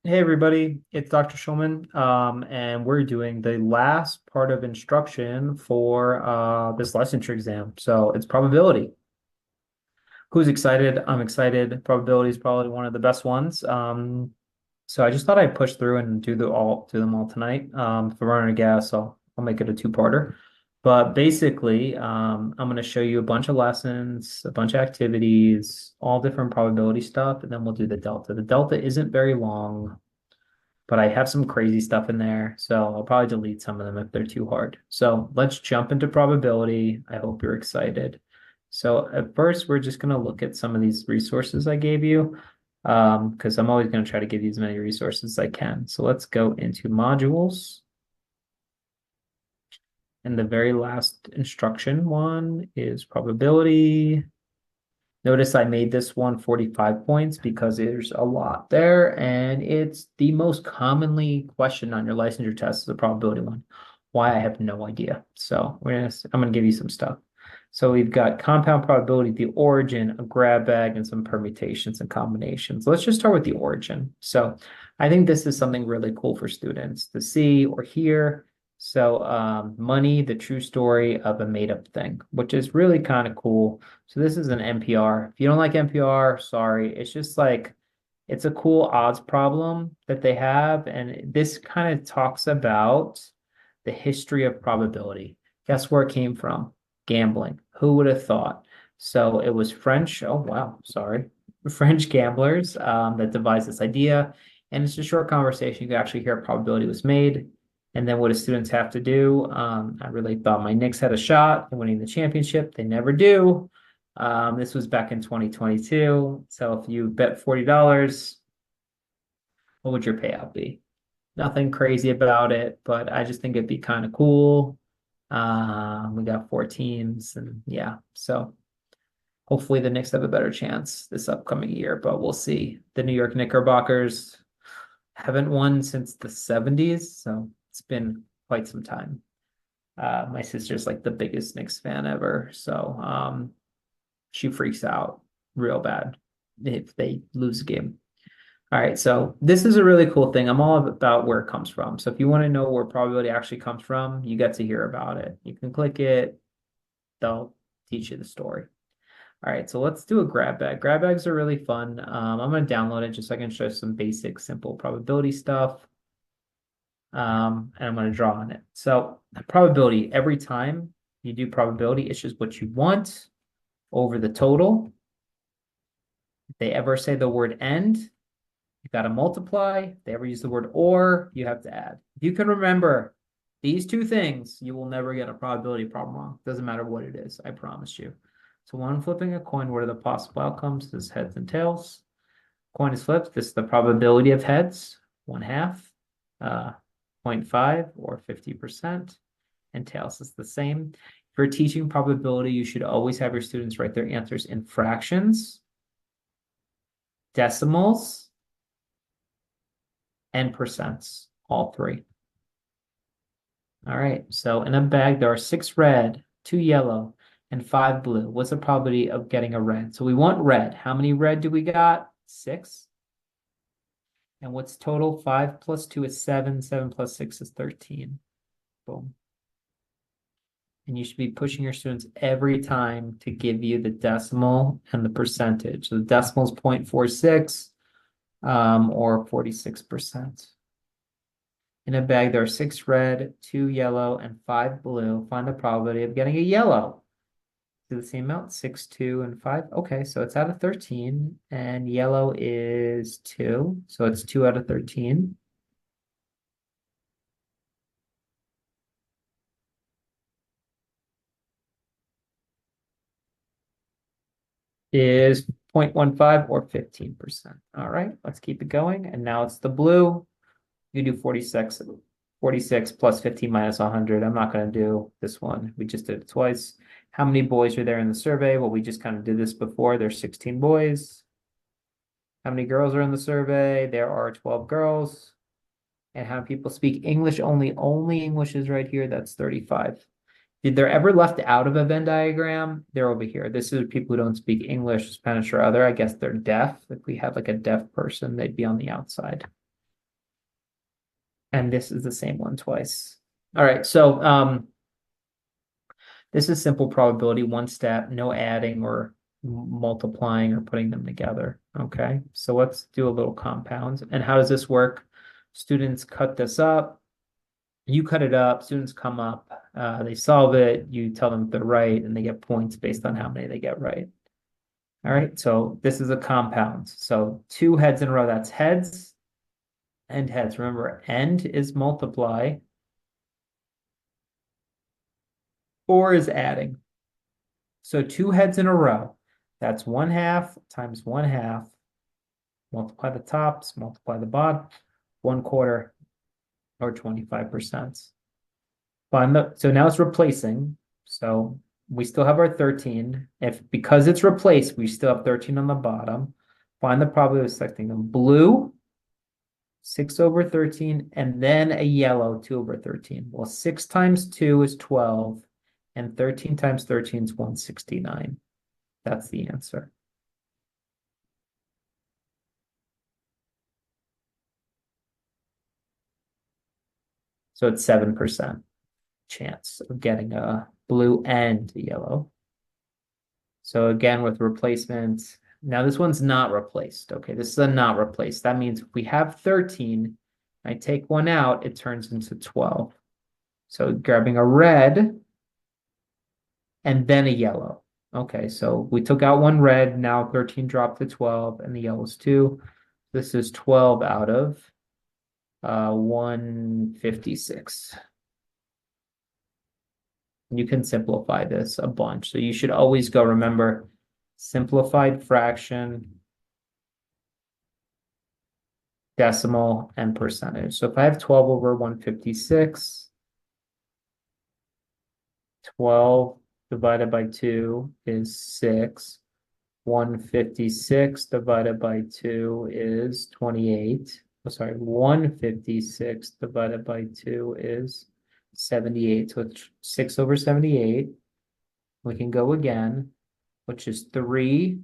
Hey everybody, it's Dr. Schulman, and we're doing the last part of instruction for this licensure exam. So it's probability. Who's excited? I'm excited. Probability is probably one of the best ones. So I just thought I'd push through and do them all tonight. If we're running out of gas, I'll make it a two-parter. But basically, I'm going to show you a bunch of lessons, a bunch of activities, all different probability stuff, and then we'll do the delta. The delta isn't very long, but I have some crazy stuff in there, so I'll probably delete some of them if they're too hard. So let's jump into probability. I hope you're excited. So at first, we're just going to look at some of these resources I gave you, because I'm always going to try to give you as many resources as I can. So let's go into modules. And the very last instruction one is probability. Notice I made this one 45 points because there's a lot there, and it's the most commonly questioned on your licensure test is the probability one. Why, I have no idea. So I'm gonna give you some stuff. So we've got compound probability, the origin, a grab bag, and some permutations and combinations. Let's just start with the origin. So I think this is something really cool for students to see or hear. So money, the true story of a made-up thing, which is really kind of cool. So this is an NPR. If you don't like NPR, sorry. It's just like it's a cool odds problem that they have, and this kind of talks about the history of probability. Guess where it came from? Gambling. Who would have thought? So it was French. Oh wow, sorry, French gamblers that devised this idea, and it's a short conversation. You can actually hear probability was made. And then what do students have to do? I really thought my Knicks had a shot at winning the championship. They never do. This was back in 2022. So if you bet $40, what would your payout be? Nothing crazy about it, but I just think it'd be kind of cool. We got four teams, and yeah, so hopefully the Knicks have a better chance this upcoming year, but we'll see. The New York Knickerbockers haven't won since the 70s, so it's been quite some time. My sister's like the biggest Knicks fan ever, so she freaks out real bad if they lose a game. All right, so this is a really cool thing. I'm all about where it comes from. So if you want to know where probability actually comes from, you get to hear about it. You can click it, they'll teach you the story. All right, so let's do a grab bag. Grab bags are really fun. I'm going to download it just so I can show some basic, simple probability stuff. And I'm going to draw on it. So probability, every time you do probability, it's just what you want over the total. If they ever say the word end, you got to multiply. If they ever use the word or, you have to add. If you can remember these two things, you will never get a probability problem wrong. Doesn't matter what it is, I promise you. So when I'm flipping a coin, what are the possible outcomes? This is heads and tails. Coin is flipped. This is the probability of heads, 1/2, 0.5 or 50%. And tails is the same. For teaching probability, you should always have your students write their answers in fractions, decimals, and percents, all three. All right, so in a bag, there are 6 red, 2 yellow, and 5 blue. What's the probability of getting a red? So we want red. How many red do we got? 6. And what's total? 5 plus 2 is 7. 7 plus 6 is 13. Boom. And you should be pushing your students every time to give you the decimal and the percentage. So the decimal is 0.46 or 46%. In a bag, there are 6 red, 2 yellow, and 5 blue. Find the probability of getting a yellow. Do the same amount, 6, 2, and 5. Okay, so it's out of 13, and yellow is 2, so it's 2 out of 13. Is 0.15 or 15%. All right, let's keep it going. And now it's the blue. You do 46 plus 15 minus 100. I'm not going to do this one. We just did it twice. How many boys are there in the survey? Well, we just kind of did this before. There's 16 boys. How many girls are in the survey? There are 12 girls. And how many people speak English only? Only English is right here. That's 35. Did they're ever left out of a Venn diagram? They're over here. This is people who don't speak English, Spanish, or other. I guess they're deaf. If we have like a deaf person, they'd be on the outside. And this is the same one twice. All right, so this is simple probability, one step, no adding or multiplying or putting them together. Okay, so let's do a little compound. And how does this work? Students cut this up. You cut it up, students come up, they solve it, you tell them if they're right, and they get points based on how many they get right. All right, so this is a compound. So two heads in a row, that's heads and heads. Remember, end is multiply, or is adding. So two heads in a row, that's 1/2 times 1/2. Multiply the tops, multiply the bottom, 1/4 or 25%. So now it's replacing. So we still have our 13. Because it's replaced, we still have 13 on the bottom. Find the probability of selecting them. Blue, 6/13, and then a yellow, 2/13. Well, 6 times 2 is 12, and 13 times 13 is 169. That's the answer. So it's 7% chance of getting a blue and a yellow. So again, with replacement, now this one's not replaced. Okay, this is a not replaced. That means if we have 13, I take one out, it turns into 12. So grabbing a red and then a yellow. Okay, so we took out one red, now 13 dropped to 12, and the yellow's 2. This is 12 out of 156. You can simplify this a bunch. So you should always go, remember, simplified fraction, decimal, and percentage. So if I have 12/156, 12 divided by 2 is 6. 156 divided by 2 is 28. Oh, sorry, 156 divided by 2 is 78. So it's 6/78. We can go again, which is 3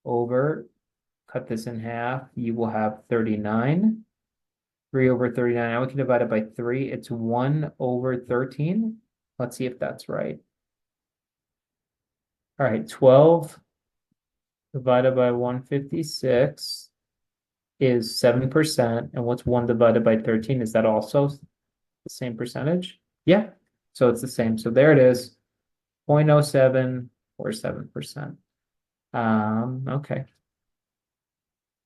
over, cut this in half, you will have 39. 3/39. Now we can divide it by 3. It's 1/13. Let's see if that's right. All right, 12 divided by 156 is 7%. And what's 1 divided by 13? Is that also the same percentage? Yeah, so it's the same. So there it is, 0.07 or 7%. Okay.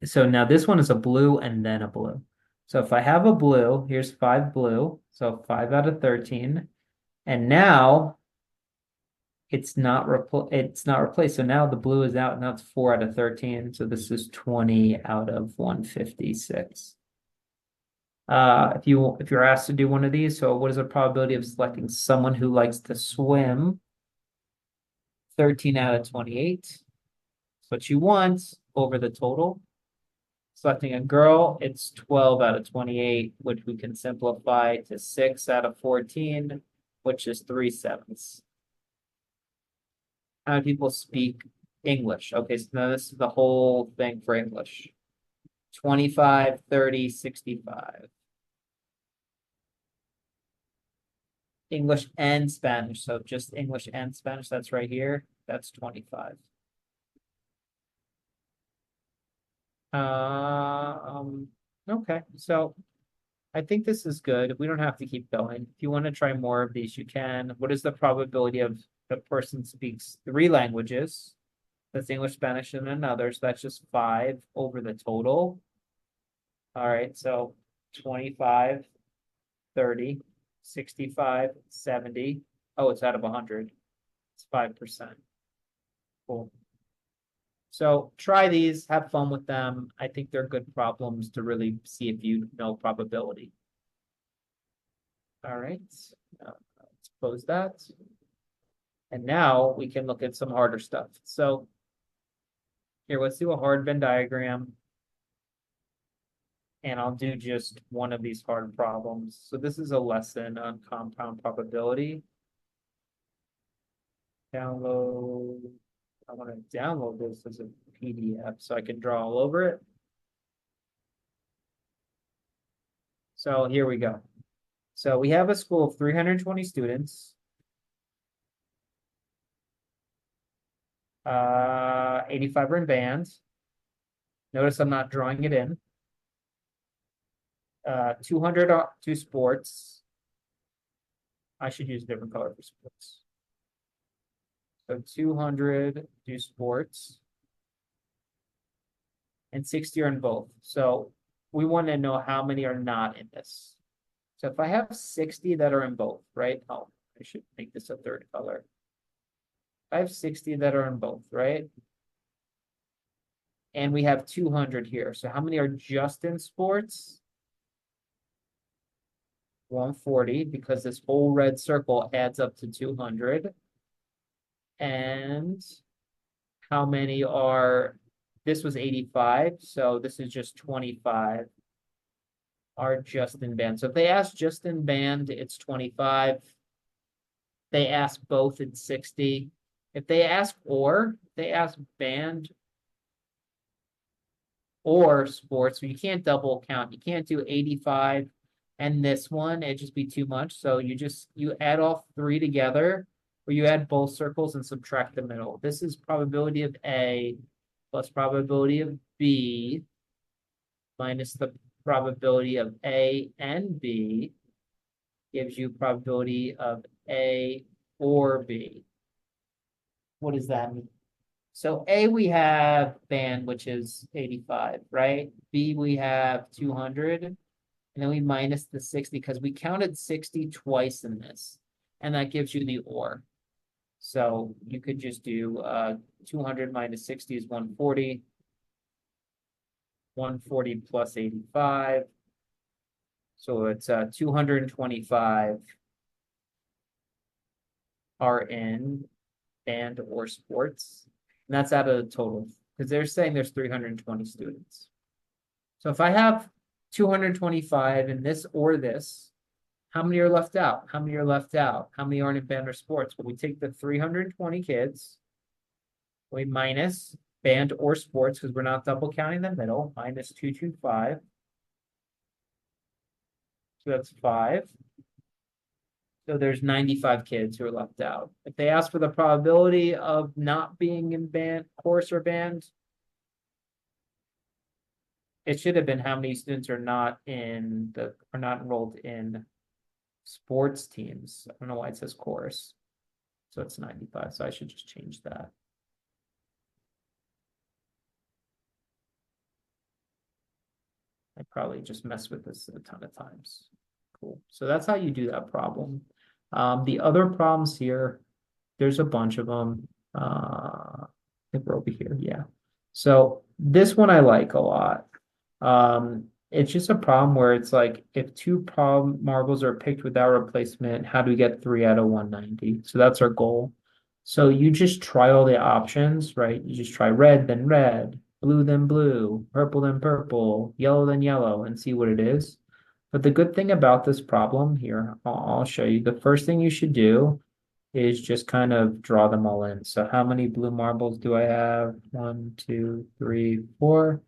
So now this one is a blue and then a blue. So if I have a blue, here's 5 blue, so 5 out of 13. And now it's not replaced. So now the blue is out. Now it's 4 out of 13. So this is 20 out of 156. If you're asked to do one of these, so what is the probability of selecting someone who likes to swim? 13 out of 28. That's what you want over the total. Selecting a girl, it's 12 out of 28, which we can simplify to 6 out of 14, which is 3/7. How many people speak English? Okay, so now this is the whole thing for English. 25, 30, 65. English and Spanish, so just English and Spanish, that's right here. That's 25. Okay, so I think this is good. We don't have to keep going. If you want to try more of these, you can. What is the probability of the person speaks 3 languages? That's English, Spanish, and another. So that's just 5 over the total. All right, so 25, 30, 65, 70. Oh, it's out of 100. It's 5%. Cool. So try these, have fun with them. I think they're good problems to really see if you know probability. All right, let's close that. And now we can look at some harder stuff. So here, let's do a hard Venn diagram. And I'll do just one of these hard problems. So this is a lesson on compound probability. Download. I want to download this as a PDF so I can draw all over it. So here we go. So we have a school of 320 students. 85 are in bands. Notice I'm not drawing it in. 200 do sports. I should use a different color for sports. So 200 do sports. And 60 are in both. So we want to know how many are not in this. So if I have 60 that are in both, right? Oh, I should make this a third color. I have 60 that are in both, right? And we have 200 here. So how many are just in sports? 140, because this whole red circle adds up to 200. And how many are, this was 85, so this is just 25 are just in band. So if they ask just in band, it's 25. They ask both, it's 60. If they ask band or sports, so you can't double count. You can't do 85 and this one, it'd just be too much. So you add all three together, or you add both circles and subtract the middle. This is probability of A plus probability of B minus the probability of A and B gives you probability of A or B. What does that mean? So A, we have band, which is 85, right? B, we have 200. And then we minus the 60 because we counted 60 twice in this. And that gives you the OR. So you could just do 200 minus 60 is 140. 140 plus 85. So it's 225 are in band or sports. And that's out of the total, because they're saying there's 320 students. So if I have 225 in this or this, how many are left out? How many are left out? How many aren't in band or sports? Well, we take the 320 kids, we minus band or sports, because we're not double counting the middle, minus 225. So that's 5. So there's 95 kids who are left out. If they ask for the probability of not being in band, course or band, it should have been how many students are not enrolled in sports teams. I don't know why it says course. So it's 95. So I should just change that. I probably just messed with this a ton of times. Cool. So that's how you do that problem. The other problems here, there's a bunch of them. I think we're over here. Yeah. So this one I like a lot. It's just a problem where it's like if two problem marbles are picked without replacement, how do we get 3 out of 190? So that's our goal. So you just try all the options, right? You just try red, then red, blue, then blue, purple, then purple, yellow, then yellow, and see what it is. But the good thing about this problem here, I'll show you. The first thing you should do is just kind of draw them all in. So how many blue marbles do I have? 1, 2, 3, 4.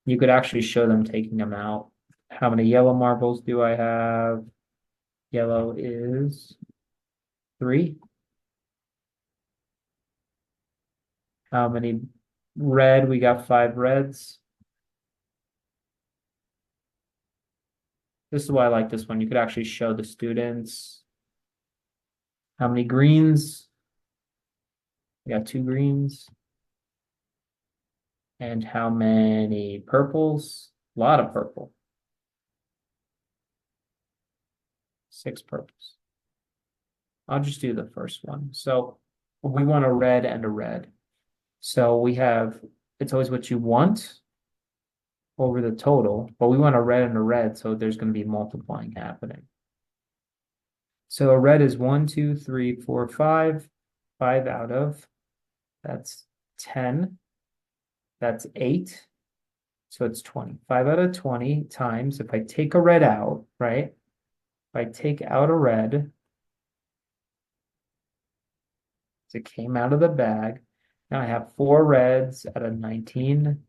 You could actually show them taking them out. How many yellow marbles do I have? Yellow is 3. How many red? We got 5 reds. This is why I like this one. You could actually show the students. How many greens? We got 2 greens. And how many purples? A lot of purple. 6 purples. I'll just do the first one. So we want a red and a red. So we have, it's always what you want over the total, but we want a red and a red, so there's going to be multiplying happening. So a red is 1, 2, 3, 4, 5. 5 out of, that's 10. That's 8. So it's 20. 5 out of 20 times, if I take a red out, right? If I take out a red, it came out of the bag. Now I have 4 reds out of 19.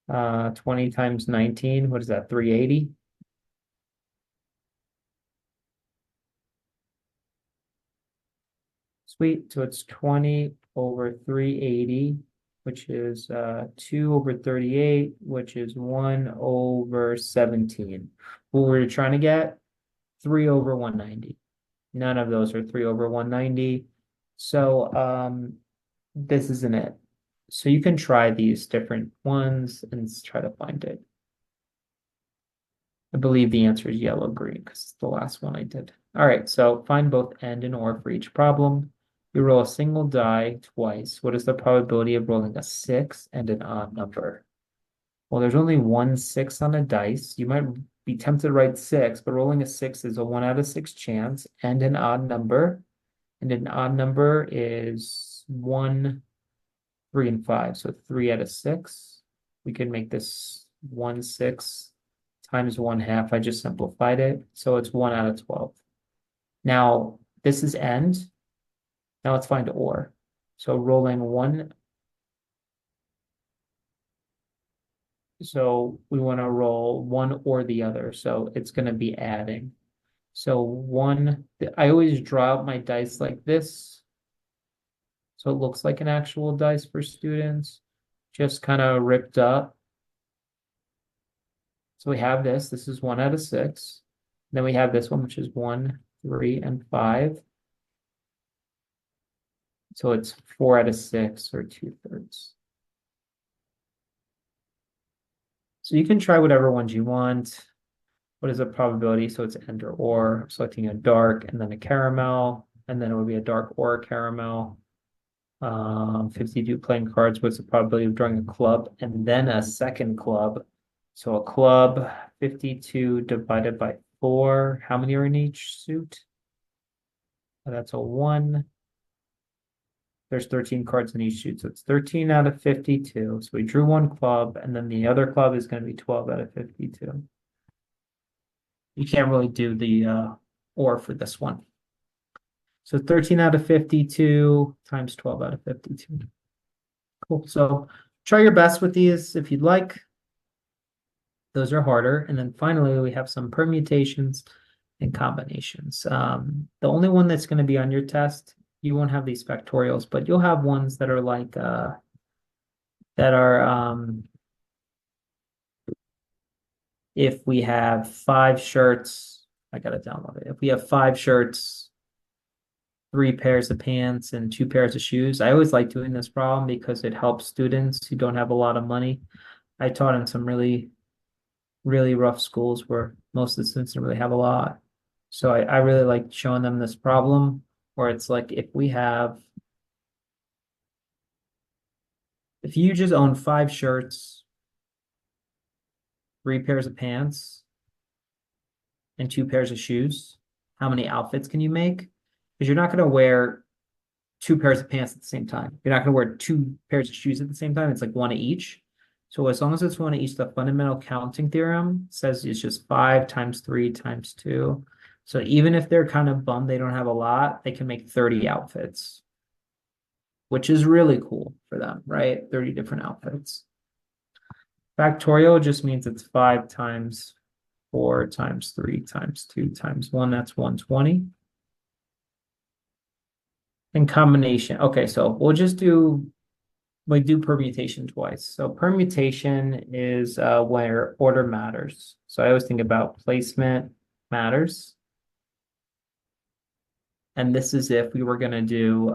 20 times 19, what is that, 380? Sweet. So it's 20 over 380, which is 2 over 38, which is 1 over 17. What we're trying to get? 3 over 190. None of those are 3 over 190. So this isn't it. So you can try these different ones and try to find it. I believe the answer is yellow green because it's the last one I did. All right, so find both and and or for each problem. You roll a single die twice. What is the probability of rolling a 6 and an odd number? Well, there's only one 6 on a dice. You might be tempted to write 6, but rolling a 6 is a 1 out of 6 chance and an odd number. And an odd number is 1, 3, and 5. So 3 out of 6. We can make this 1 6 times 1/2. I just simplified it. So it's 1 out of 12. Now, this is and. Now let's find or. So rolling 1. So we want to roll one or the other. So it's going to be adding. So 1, I always draw out my dice like this. So it looks like an actual dice for students, just kind of ripped up. So we have this. This is 1 out of 6. Then we have this one, which is 1, 3, and 5. So it's 4 out of 6 or 2/3. So you can try whatever ones you want. What is the probability? So it's and or. I'm selecting a dark and then a caramel, and then it would be a dark or a caramel. 52 playing cards. What's the probability of drawing a club and then a second club? So a club, 52 divided by 4. How many are in each suit? That's a 1. There's 13 cards in each suit, so it's 13 out of 52. So we drew one club, and then the other club is going to be 12 out of 52. You can't really do the or for this one. So 13 out of 52 times 12 out of 52. Cool. So try your best with these if you'd like. Those are harder. And then finally, we have some permutations and combinations. The only one that's going to be on your test, you won't have these factorials, but you'll have ones that are like if we have 5 shirts, I gotta download it. If we have 5 shirts, 3 pairs of pants, and 2 pairs of shoes. I always like doing this problem because it helps students who don't have a lot of money. I taught in some really, really rough schools where most of the students didn't really have a lot. So I really like showing them this problem where it's like if you just own 5 shirts, 3 pairs of pants, and 2 pairs of shoes, how many outfits can you make? Because you're not going to wear 2 pairs of pants at the same time. You're not going to wear 2 pairs of shoes at the same time. It's like 1 of each. So as long as it's 1 of each, the fundamental counting theorem says it's just 5 times 3 times 2. So even if they're kind of bummed they don't have a lot, they can make 30 outfits, which is really cool for them, right? 30 different outfits. Factorial just means it's 5 times 4 times 3 times 2 times 1. That's 120. And combination. Okay, so we'll just do permutation twice. So permutation is where order matters. So I always think about placement matters. And this is if we were going to do,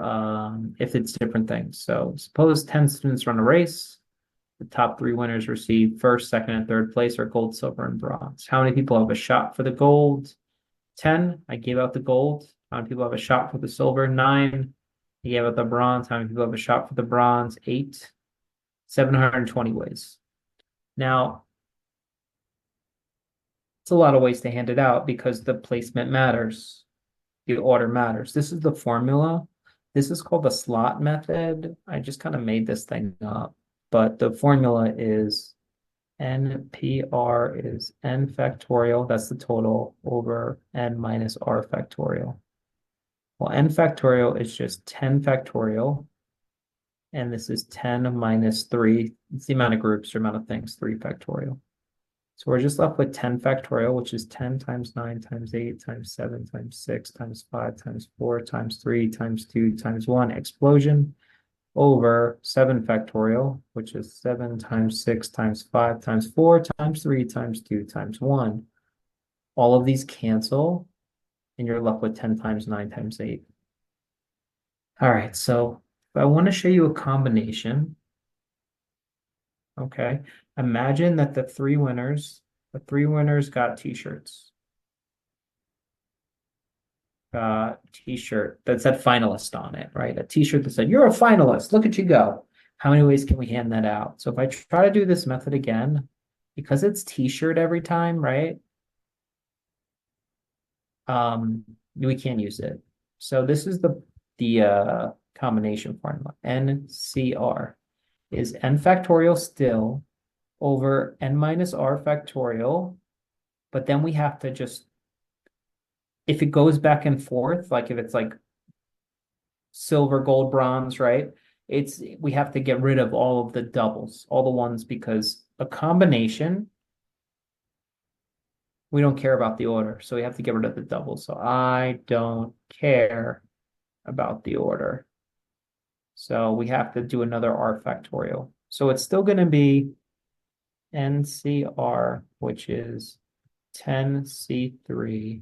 if it's different things. So suppose 10 students run a race. The top 3 winners receive first, second, and third place or gold, silver, and bronze. How many people have a shot for the gold? 10. I gave out the gold. How many people have a shot for the silver? 9. I gave out the bronze. How many people have a shot for the bronze? 8. 720 ways. Now, it's a lot of ways to hand it out because the placement matters. The order matters. This is the formula. This is called the slot method. I just kind of made this thing up, but the formula is NPR is n factorial, that's the total, over n minus r factorial. Well, n factorial is just 10 factorial, and this is 10 minus 3. It's the amount of groups or amount of things, 3 factorial. So we're just left with 10 factorial, which is 10 times 9 times 8 times 7 times 6 times 5 times 4 times 3 times 2 times 1 explosion over 7 factorial, which is 7 times 6 times 5 times 4 times 3 times 2 times 1. All of these cancel, and you're left with 10 times 9 times 8. All right, so if I want to show you a combination, okay, imagine that the three winners got t-shirts. T-shirt that said finalist on it, right? A t-shirt that said, "You're a finalist, look at you go." How many ways can we hand that out? So if I try to do this method again, because it's t-shirt every time, right? We can't use it. So this is the combination formula. NCR is n factorial still over n minus r factorial, but then we have to just, if it goes back and forth, like if it's like silver, gold, bronze, right? We have to get rid of all of the doubles, all the ones, because a combination, we don't care about the order. So we have to get rid of the doubles. So I don't care about the order. So we have to do another r factorial. So it's still going to be NCR, which is 10C3,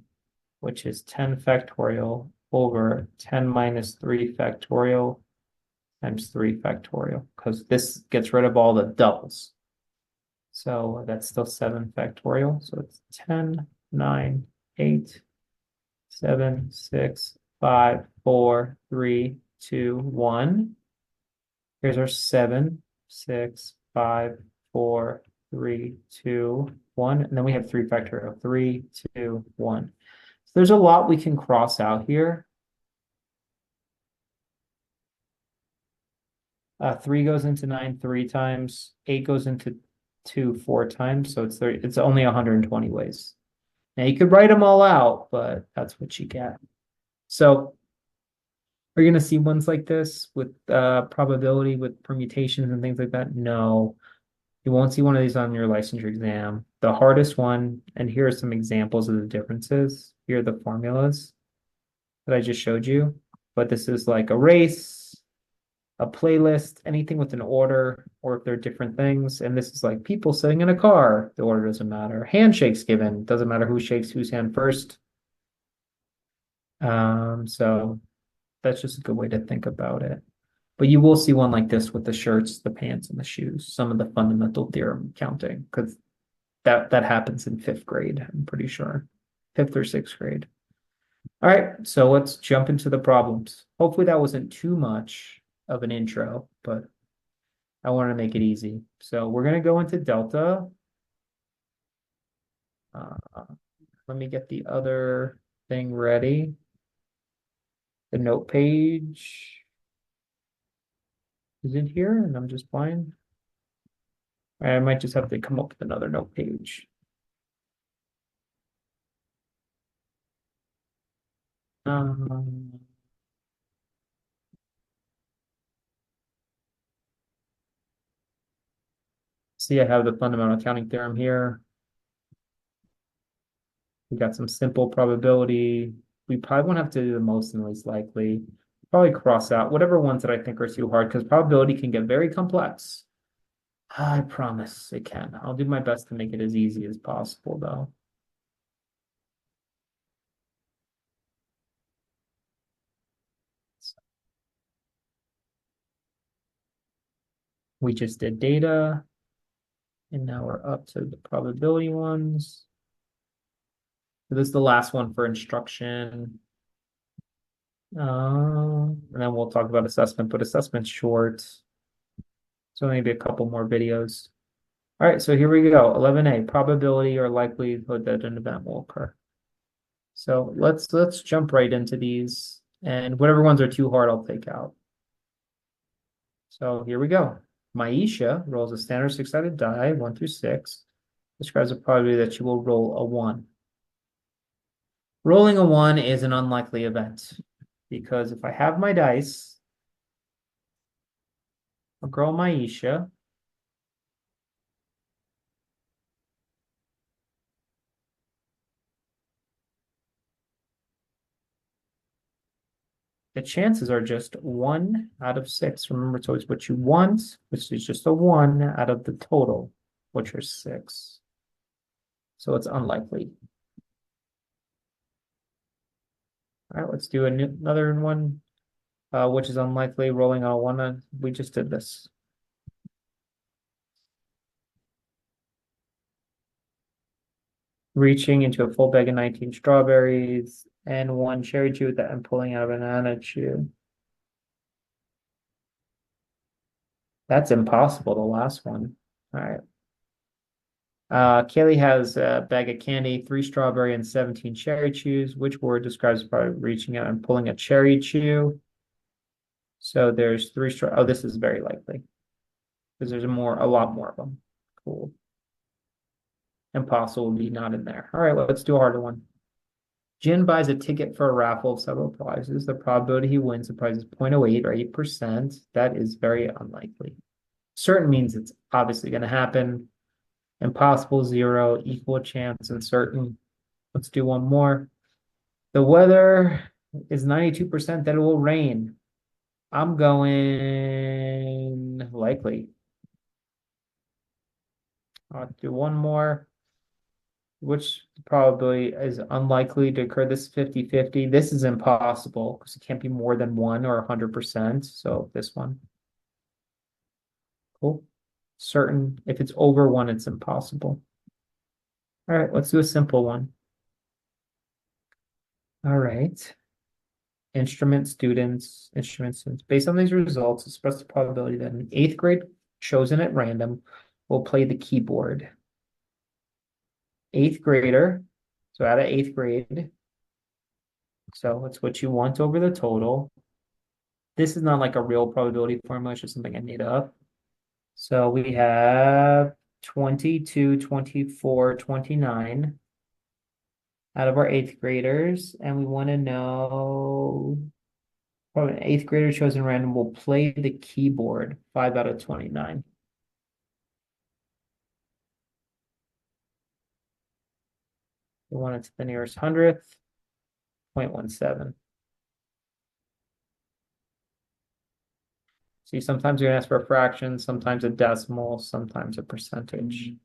which is 10 factorial over 10 minus 3 factorial times 3 factorial, because this gets rid of all the doubles. So that's still 7 factorial. So it's 10, 9, 8, 7, 6, 5, 4, 3, 2, 1. Here's our 7, 6, 5, 4, 3, 2, 1. And then we have 3 factorial. 3, 2, 1. So there's a lot we can cross out here. 3 goes into 9 3 times. 8 goes into 2 4 times. So it's only 120 ways. Now you could write them all out, but that's what you get. So are you going to see ones like this with probability, with permutations and things like that? No, you won't see one of these on your licensure exam. The hardest one, and here are some examples of the differences. Here are the formulas that I just showed you. But this is like a race, a playlist, anything with an order, or if they're different things. And this is like people sitting in a car. The order doesn't matter. Handshakes given. Doesn't matter who shakes whose hand first. So that's just a good way to think about it. But you will see one like this with the shirts, the pants, and the shoes. Some of the fundamental theorem counting, because that happens in 5th grade, I'm pretty sure. 5th or 6th grade. All right, so let's jump into the problems. Hopefully that wasn't too much of an intro, but I want to make it easy. So we're going to go into delta. Let me get the other thing ready. The note page is in here, and I'm just blind. I might just have to come up with another note page. See, I have the fundamental counting theorem here. We got some simple probability. We probably won't have to do the most and least likely. Probably cross out whatever ones that I think are too hard, because probability can get very complex. I promise it can. I'll do my best to make it as easy as possible, though. We just did data, and now we're up to the probability ones. So this is the last one for instruction. And then we'll talk about assessment, but assessment's short. So maybe a couple more videos. All right, so here we go. 11A, probability or likelihood that an event will occur. So let's jump right into these, and whatever ones are too hard, I'll take out. So here we go. Maisha rolls a standard 6-sided die, 1 through 6. Describes a probability that she will roll a 1. Rolling a 1 is an unlikely event, because if I have my dice, a girl Maisha the chances are just 1 out of 6. Remember, it's always what you want, which is just a 1 out of the total, which are 6. So it's unlikely. All right, let's do another one, which is unlikely, rolling on a 1. We just did this. Reaching into a full bag of 19 strawberries and 1 cherry chew that I'm pulling out of a banana chew. That's impossible, the last one. All right. Kaylee has a bag of candy, 3 strawberry and 17 cherry chews. Which word describes by reaching out and pulling a cherry chew? So there's 3 Oh, this is very likely because there's a lot more of them. Cool. Impossible will be not in there. All right, let's do a harder one. Jin buys a ticket for a raffle of several prizes. The probability he wins the prize is 0.08 or 8%. That is very unlikely. Certain means it's obviously going to happen. Impossible, 0, equal chance, and certain. Let's do one more. The weather is 92% that it will rain. I'm going likely. I'll do one more. Which probably is unlikely to occur. This 50-50. This is impossible because it can't be more than 1 or 100%. So this one. Cool. Certain. If it's over 1, it's impossible. All right, let's do a simple one. All right. Instrument students. Based on these results, express the probability that an 8th grade chosen at random will play the keyboard. 8th grader. So out of 8th grade. So it's what you want over the total. This is not like a real probability formula, it's just something I made up. So we have 22, 24, 29 out of our 8th graders, and we want to know probably an 8th grader chosen random will play the keyboard 5 out of 29. We want it to the nearest hundredth, 0.17. See, sometimes you're gonna ask for a fraction, sometimes a decimal, sometimes a percentage.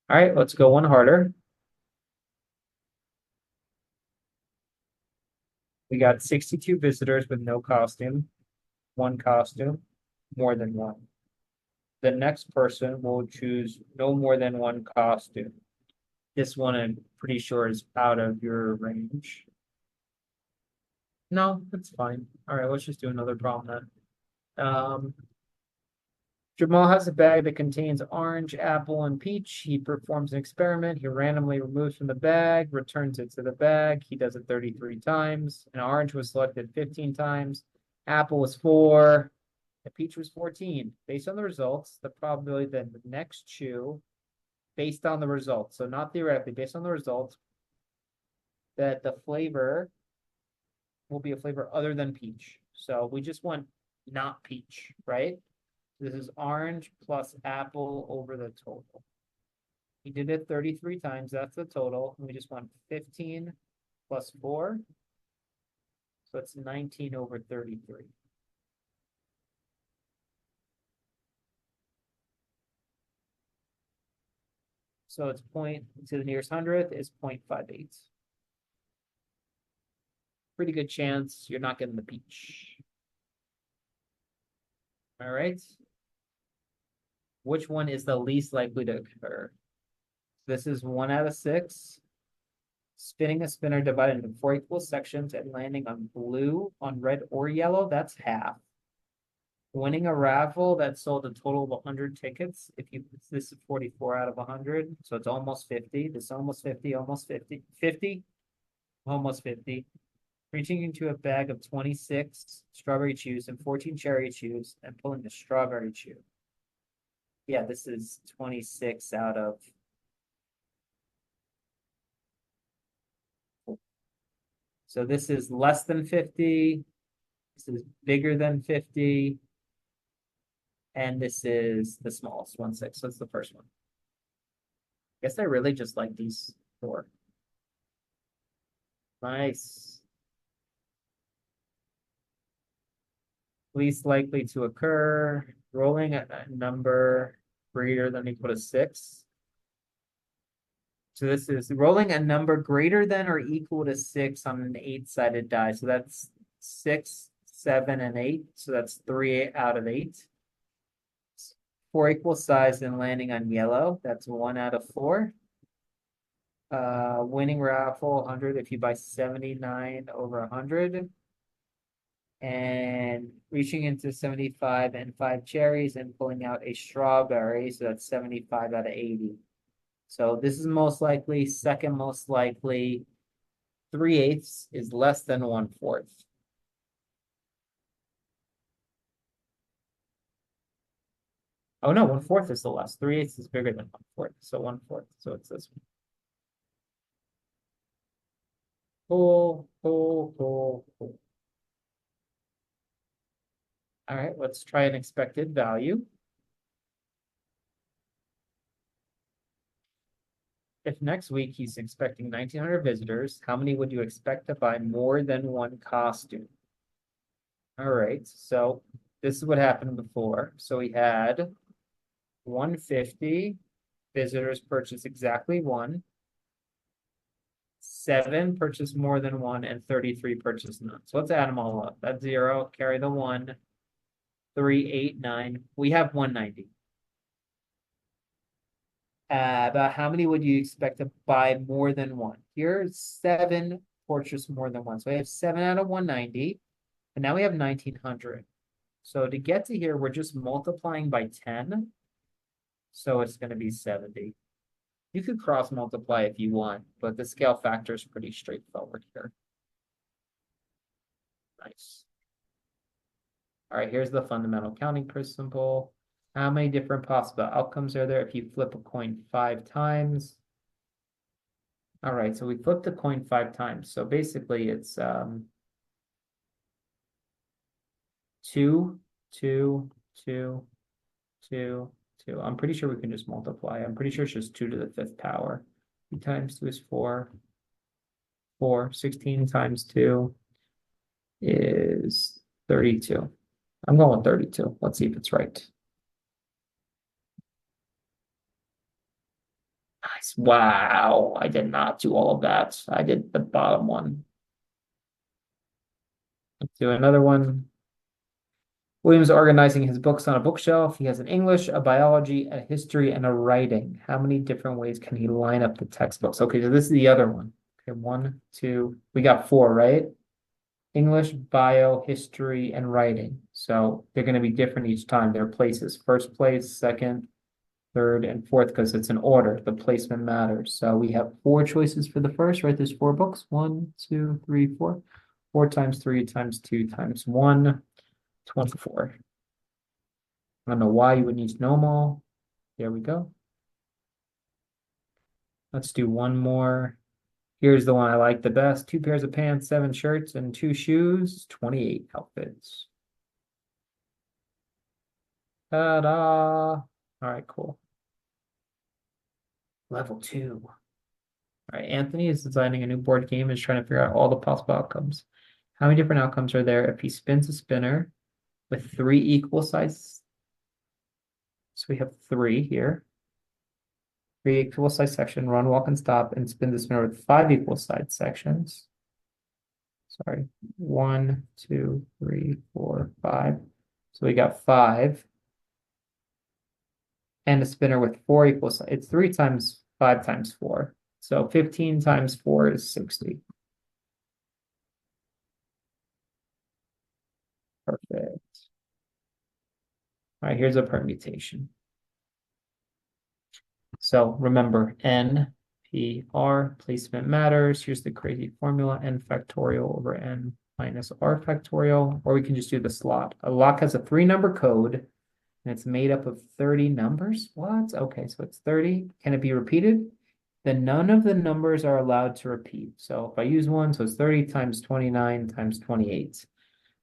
All right, let's go one harder. We got 62 visitors with no costume, 1 costume, more than 1. The next person will choose no more than 1 costume. This one I'm pretty sure is out of your range. No, that's fine. All right, let's just do another problem then. Jamal has a bag that contains orange, apple, and peach. He performs an experiment. He randomly removes from the bag, returns it to the bag. He does it 33 times. An orange was selected 15 times. Apple was 4. The peach was 14. Based on the results, the probability that the next chew, based on the results, so not theoretically, based on the results, that the flavor will be a flavor other than peach. So we just want not peach, right? This is orange plus apple over the total. He did it 33 times. That's the total. And we just want 15 plus 4. So it's 19 over 33. So it's point to the nearest hundredth is 0.58. Pretty good chance you're not getting the peach. All right. Which one is the least likely to occur? This is 1 out of 6. Spinning a spinner divided into 4 equal sections and landing on blue, on red, or yellow, that's half. Winning a raffle that sold a total of 100 tickets. This is 44 out of 100, so it's almost 50. This is almost 50, almost 50, 50, almost 50. Reaching into a bag of 26 strawberry chews and 14 cherry chews and pulling the strawberry chew. Yeah, this is 26 out of. So this is less than 50. This is bigger than 50. And this is the smallest, 1/6. So that's the first one. I guess I really just like these 4. Nice. Least likely to occur, rolling a number greater than or equal to 6. So this is rolling a number greater than or equal to 6 on an 8-sided die. So that's 6, 7, and 8. So that's 3 out of 8. 4 equal size and landing on yellow. That's 1 out of 4. Winning raffle 100 if you buy 79 over 100. And reaching into 75 and 5 cherries and pulling out a strawberry. So that's 75 out of 80. So this is most likely, second most likely. 3/8 is less than 1/4. Oh no, 1/4 is the less. 3/8 is bigger than 1/4. So 1/4. So it's this one. Cool, cool, cool, cool. All right, let's try an expected value. If next week he's expecting 1,900 visitors, how many would you expect to buy more than one costume? All right, so this is what happened before. So we had 150 visitors purchase exactly one. 7 purchase more than one, and 33 purchase none. So let's add them all up. That's 0, carry the 1, 3, 8, 9. We have 190. About how many would you expect to buy more than one? Here's 7 purchase more than one. So we have 7 out of 190. And now we have 1,900. So to get to here, we're just multiplying by 10. So it's going to be 70. You could cross multiply if you want, but the scale factor is pretty straightforward here. Nice. All right, here's the fundamental counting principle. How many different possible outcomes are there if you flip a coin 5 times? All right, so we flipped the coin 5 times. So basically it's 2, 2, 2, 2, 2. I'm pretty sure we can just multiply. I'm pretty sure it's just 2 to the 5th power. 2 times 2 is 4. 4. 16 times 2 is 32. I'm going with 32. Let's see if it's right. Nice. Wow. I did not do all of that. I did the bottom one. Let's do another one. William's organizing his books on a bookshelf. He has an English, a biology, a history, and a writing. How many different ways can he line up the textbooks? Okay, so this is the other one. Okay, 1, 2. We got 4, right? English, bio, history, and writing. So they're going to be different each time. Their places. First place, second, third, and fourth, because it's an order. The placement matters. So we have 4 choices for the first, right? There's 4 books. 1, 2, 3, 4. 4 times 3 times 2 times 1, 24. I don't know why you would need to know them all. There we go. Let's do one more. Here's the one I like the best. 2 pairs of pants, 7 shirts, and 2 shoes, 28 outfits. Ta-da! All right, cool. Level 2. All right, Anthony is designing a new board game and is trying to figure out all the possible outcomes. How many different outcomes are there if he spins a spinner with 3 equal size? So we have 3 here. 3 equal size section, run, walk, and stop, and spin the spinner with 5 equal size sections. Sorry, 1, 2, 3, 4, 5. So we got 5. And a spinner with 4 equal size. It's 3 times 5 times 4. So 15 times 4 is 60. Perfect. All right, here's a permutation. So remember, N, P, R, placement matters. Here's the crazy formula, N factorial over N minus R factorial, or we can just do the slot. A lock has a 3-number code, and it's made up of 30 numbers. What? Okay, so it's 30. Can it be repeated? Then none of the numbers are allowed to repeat. So if I use 1, so it's 30 times 29 times 28.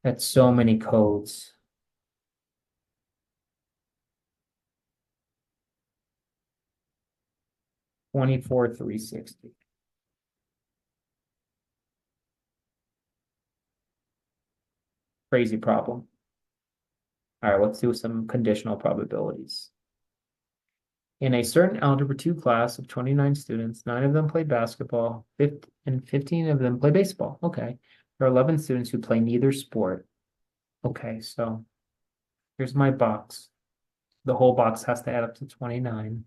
That's so many codes. 24,360. Crazy problem. All right, let's do some conditional probabilities. In a certain Algebra 2 class of 29 students, 9 of them play basketball, and 15 of them play baseball. Okay. There are 11 students who play neither sport. Okay, so here's my box. The whole box has to add up to 29.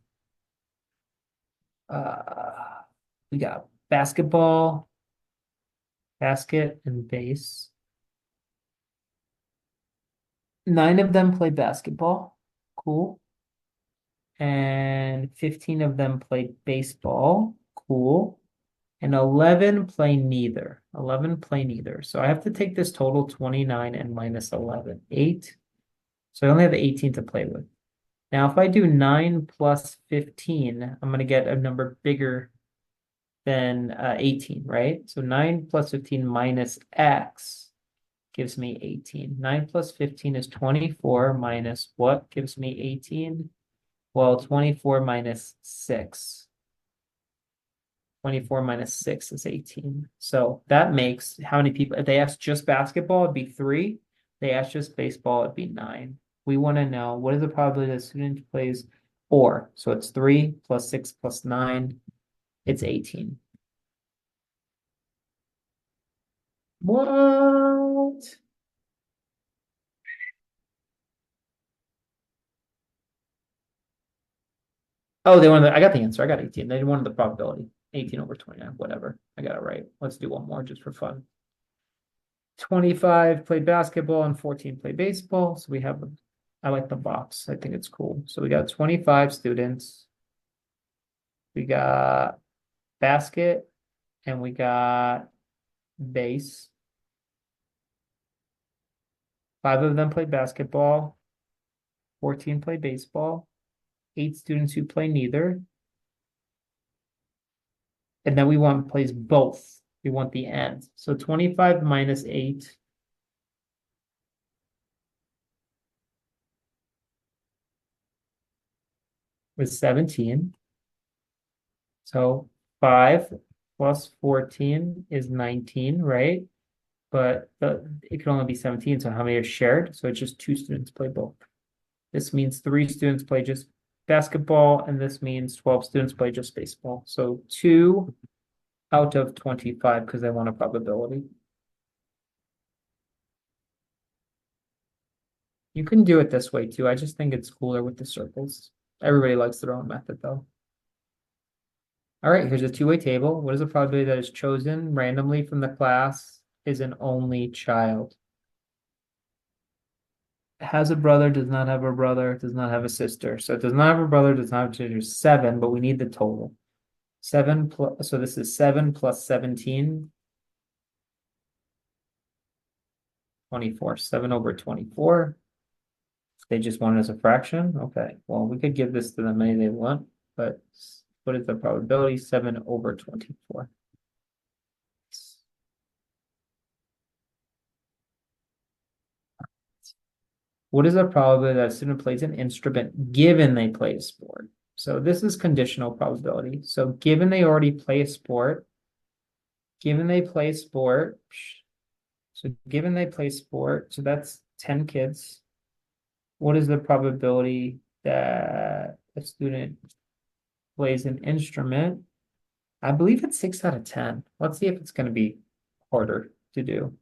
We got basketball, basket, and base. 9 of them play basketball. Cool. And 15 of them play baseball. Cool. And 11 play neither. 11 play neither. So I have to take this total 29 and minus 11. 8. So I only have 18 to play with. Now, if I do 9 plus 15, I'm going to get a number bigger than 18, right? So 9 plus 15 minus x gives me 18. 9 plus 15 is 24 minus what gives me 18? Well, 24 minus 6. 24 minus 6 is 18. So that makes how many people? If they ask just basketball, it'd be 3. If they ask just baseball, it'd be 9. We want to know what is the probability that a student plays or. So it's 3 plus 6 plus 9. It's 18. What? Oh, they wanted. I got the answer. I got 18. They wanted the probability. 18 over 29. Whatever. I got it right. Let's do one more just for fun. 25 play basketball and 14 play baseball. So we have, I like the box. I think it's cool. So we got 25 students. We got basket and we got base. 5 of them play basketball. 14 play baseball. 8 students who play neither. And then we want plays both. We want the end. So 25 minus 8 was 17. So 5 plus 14 is 19, right? But it can only be 17. So how many are shared? So it's just 2 students play both. This means 3 students play just basketball, and this means 12 students play just baseball. So 2 out of 25 because they want a probability. You can do it this way too. I just think it's cooler with the circles. Everybody likes their own method though. All right, here's a two-way table. What is the probability that is chosen randomly from the class is an only child? Has a brother, does not have a brother, does not have a sister. So it does not have a brother, does not have a sister. 7, but we need the total. 7 plus, so this is 7 plus 17. 24. 7 over 24. They just want it as a fraction. Okay, well, we could give this to them any they want, but what is the probability? 7 over 24. What is the probability that a student plays an instrument given they play a sport? So this is conditional probability. So given they already play a sport, given they play sport, so given they play sport, so that's 10 kids. What is the probability that a student plays an instrument? I believe it's 6 out of 10. Let's see if it's going to be harder to do.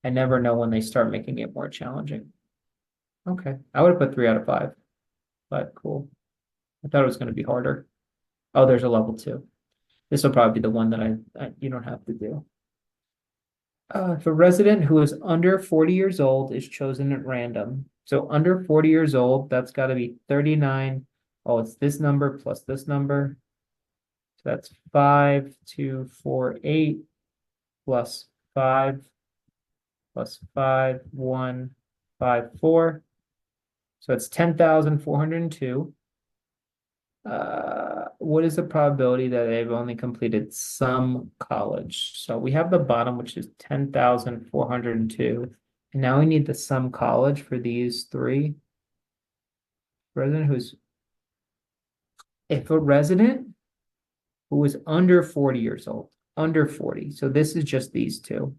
I never know when they start making it more challenging. Okay, I would have put 3 out of 5, but cool. I thought it was going to be harder. Oh, there's a level 2. This will probably be the one that you don't have to do. If a resident who is under 40 years old is chosen at random. So under 40 years old, that's got to be 39. Oh, it's this number plus this number. So that's 5248 plus 5 plus 5, 1, 5, 4. So it's 10,402. What is the probability that they've only completed some college? So we have the bottom, which is 10,402. And now we need the sum college for these 3. If a resident who is under 40 years old, under 40. So this is just these 2.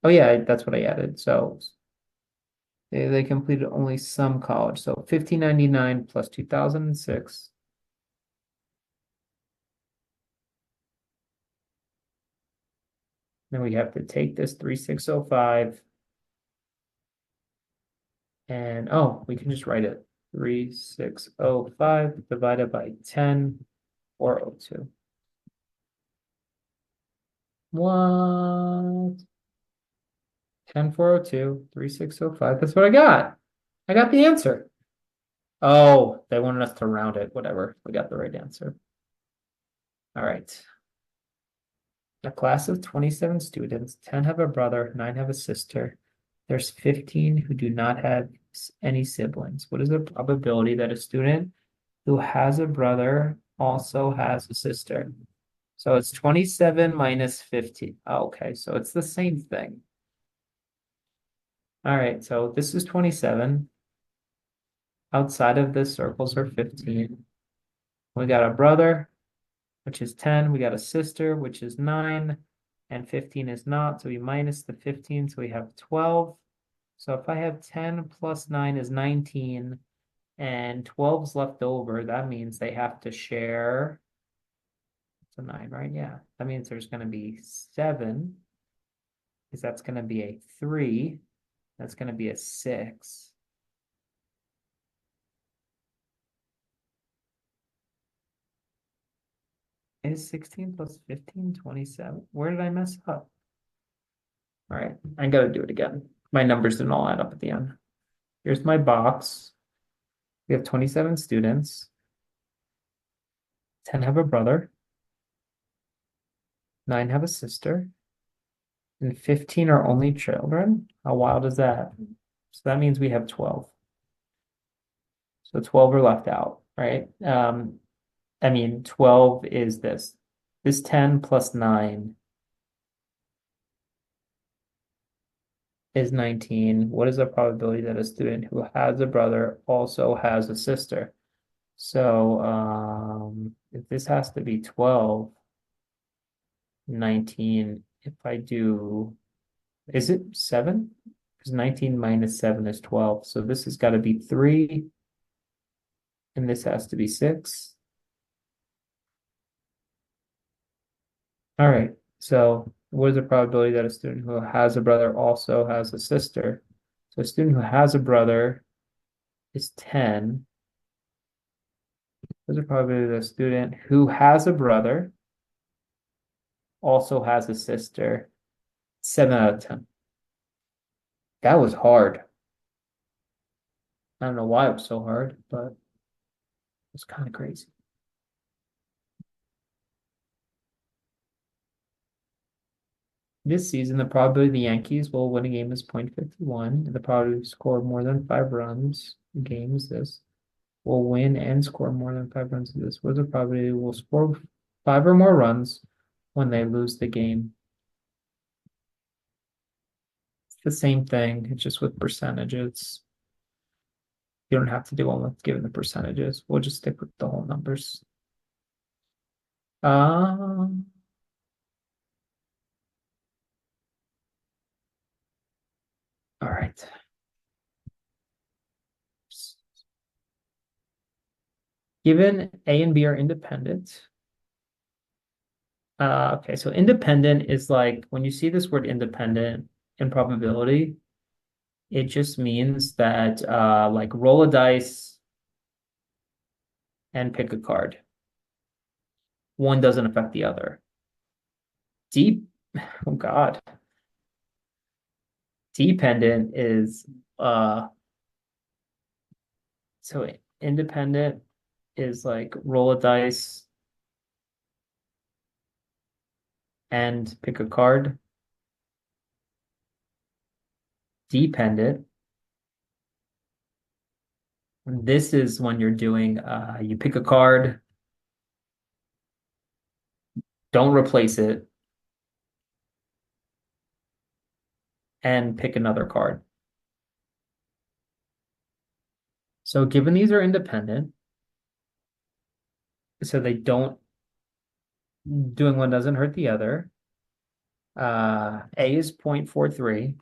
Oh yeah, that's what I added. So They completed only some college. So 1599 plus 2006. Then we have to take this 3605 and oh, we can just write it 3605 divided by 10,402. What? 10,402, 3605. That's what I got. I got the answer. Oh, they wanted us to round it. Whatever. We got the right answer. All right. A class of 27 students, 10 have a brother, 9 have a sister. There's 15 who do not have any siblings. What is the probability that a student who has a brother also has a sister? So it's 27 minus 15. Oh, okay, so it's the same thing. All right, so this is 27. Outside of this, circles are 15. We got a brother, which is 10. We got a sister, which is 9. And 15 is not, so we minus the 15, so we have 12. So if I have 10 plus 9 is 19, and 12 is left over, that means they have to share. It's a 9, right? Yeah. That means there's going to be 7, because that's going to be a 3. That's going to be a 6. Is 16 plus 15 27? Where did I mess up? All right, I got to do it again. My numbers didn't all add up at the end. Here's my box. We have 27 students. 10 have a brother. 9 have a sister. And 15 are only children. How wild is that? So that means we have 12. So 12 are left out, right? I mean, 12 is this. This 10 plus 9 is 19. What is the probability that a student who has a brother also has a sister? So if this has to be 12, 19, if I do, is it 7? Because 19 minus 7 is 12. So this has got to be 3, and this has to be 6. All right, so what is the probability that a student who has a brother also has a sister? So a student who has a brother is 10. What is the probability that a student who has a brother also has a sister? 7 out of 10. That was hard. I don't know why it was so hard, but it's kind of crazy. This season, the probability the Yankees will win a game is 0.51. The probability to score more than 5 runs a game is this. Will win and score more than 5 runs of this. What is the probability will score 5 or more runs when they lose the game? It's the same thing, it's just with percentages. You don't have to do one with given the percentages. We'll just stick with the whole numbers. Um, all right. Given A and B are independent. Okay, so independent is like when you see this word independent in probability, it just means that like roll a dice and pick a card. One doesn't affect the other. Deep, oh God. Dependent is so independent is like roll a dice and pick a card. Dependent. This is when you're doing you pick a card, don't replace it, and pick another card. So given these are independent, so they don't doing one doesn't hurt the other. A is 0.43.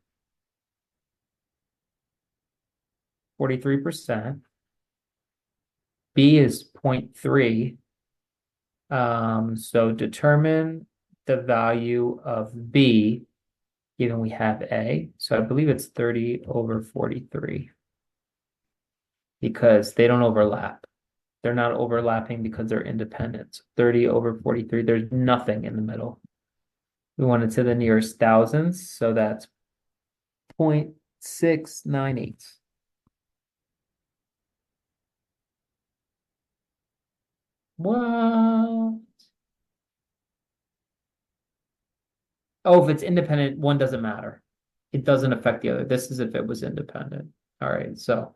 43%. B is 0.3. So determine the value of B, given we have A. So I believe it's 30 over 43 because they don't overlap. They're not overlapping because they're independent. 30 over 43, there's nothing in the middle. We want it to the nearest thousands, so that's 0.698. What? Oh, if it's independent, one doesn't matter. It doesn't affect the other. This is if it was independent. All right, so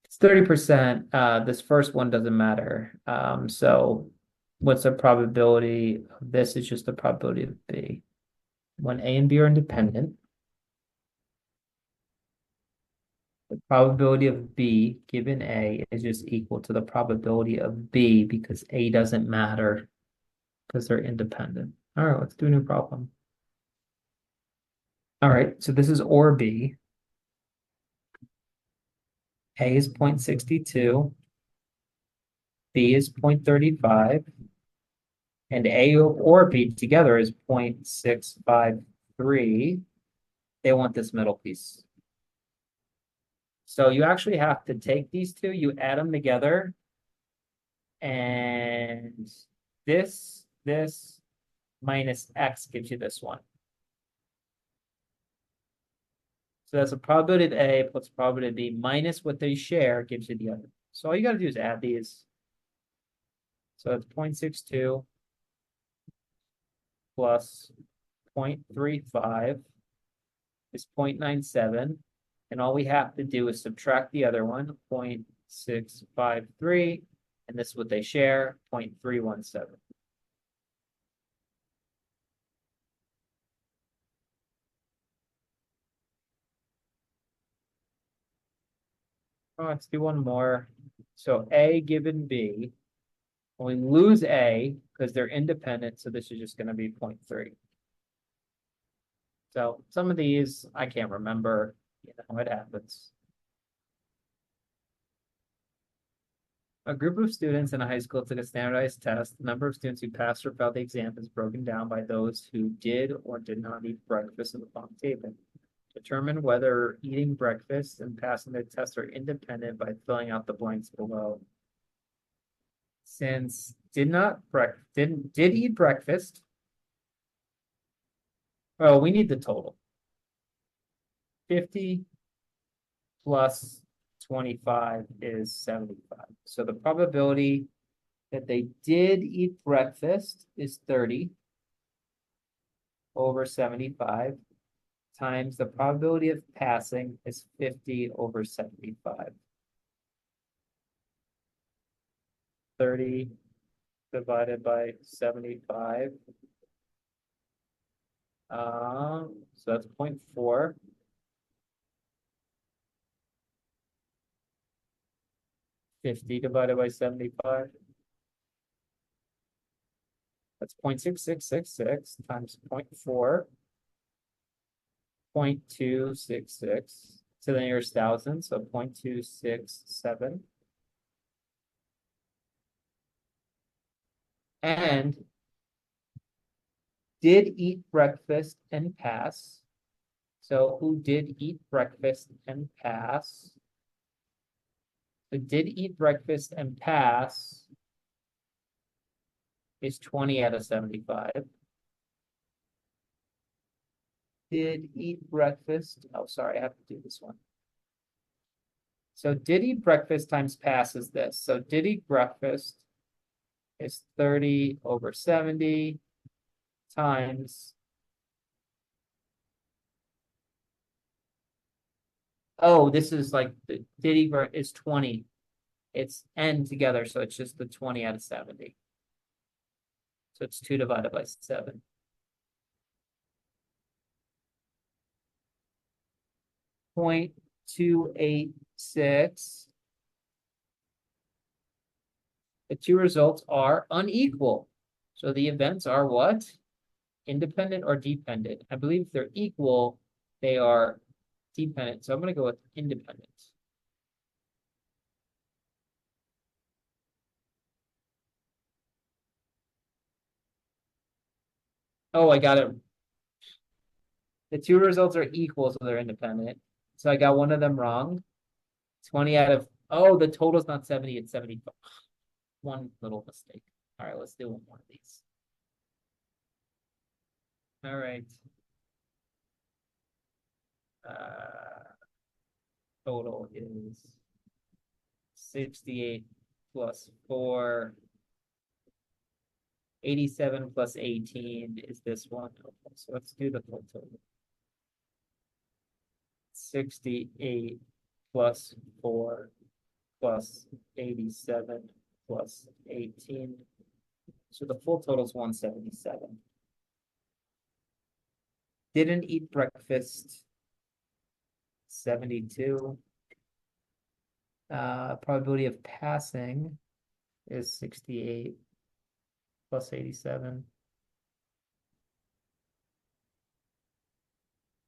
it's 30%. This first one doesn't matter. So what's the probability of this? Is just the probability of B. When A and B are independent, the probability of B given A is just equal to the probability of B because A doesn't matter because they're independent. All right, let's do a new problem. All right, so this is OR B. A is 0.62, B is 0.35, and A or B together is 0.653. They want this middle piece. So you actually have to take these two, you add them together, and this minus X gives you this one. So that's a probability of A plus probability of B minus what they share gives you the other. So all you got to do is add these. So it's 0.62 plus 0.35 is 0.97. And all we have to do is subtract the other one, 0.653. And this is what they share, 0.317. Oh, let's do one more. So A given B, when we lose A because they're independent, so this is just going to be 0.3. So some of these I can't remember, you know, it happens. A group of students in a high school took a standardized test. The number of students who passed or failed the exam is broken down by those who did or did not eat breakfast in the following table. Determine whether eating breakfast and passing the test are independent by filling out the blanks below. Since did eat breakfast. Oh, we need the total. 50 plus 25 is 75. So the probability that they did eat breakfast is 30 over 75 times the probability of passing is 50 over 75. 30 divided by 75. So that's 0.4. Fifty divided by 75. That's 0.6666 times 0.4. 0.266 to the nearest thousand, so 0.267. And did eat breakfast and pass. So who did eat breakfast and pass? Who did eat breakfast and pass is 20 out of 75. Did eat breakfast. Oh, sorry, I have to do this one. So did eat breakfast times pass is this. So did eat breakfast is 30 over 70 times. Oh, this is like the did eat is 20. It's n together, so it's just the 20 out of 70. So it's 2 divided by 7. Point 286. The two results are unequal. So the events are what? Independent or dependent. I believe if they're equal, they are dependent. So I'm going to go with independent. Oh, I got it. The two results are equal, so they're independent. So I got one of them wrong. 20 out of, oh, the total's not 70, it's 75. One little mistake. All right, let's do one more of these. All right. Uh, Total is 68 plus 4. 87 plus 18 is this one. Okay, so let's do the full total. 68 plus 4 plus 87 plus 18. So the full total is 177. Didn't eat breakfast, 72. Probability of passing is 68 plus 87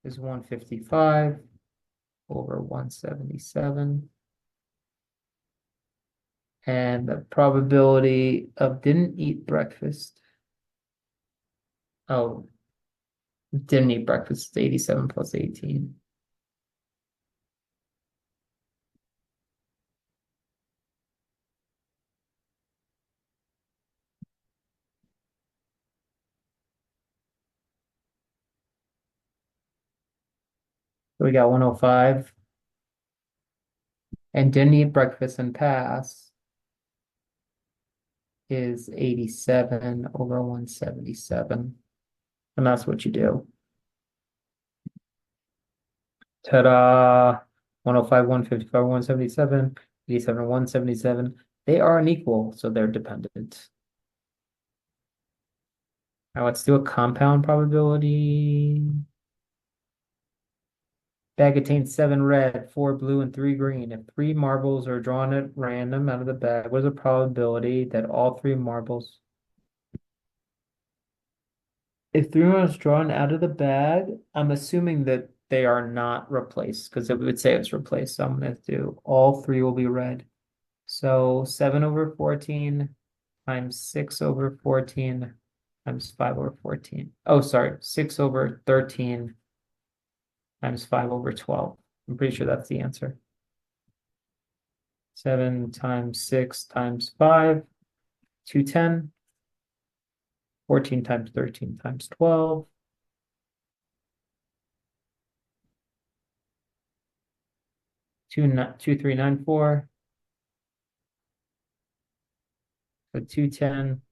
is 155 over 177. And the probability of didn't eat breakfast. Oh, didn't eat breakfast, 87 plus 18. So we got 105. And didn't eat breakfast and pass is 87 over 177. And that's what you do. Ta-da! 105, 155, 177, 87, 177. They are unequal, so they're dependent. Now let's do a compound probability. Bag contains 7 red, 4 blue, and 3 green. If 3 marbles are drawn at random out of the bag, what is the probability that all 3 marbles? If 3 marbles drawn out of the bag, I'm assuming that they are not replaced because it would say it's replaced. So I'm going to do all 3 will be red. So 7 over 14 times 6 over 14 times 5 over 14. Oh, sorry, 6 over 13 times 5 over 12. I'm pretty sure that's the answer. 7 times 6 times 5, 210. 14 times 13 times 12. 2394. So 210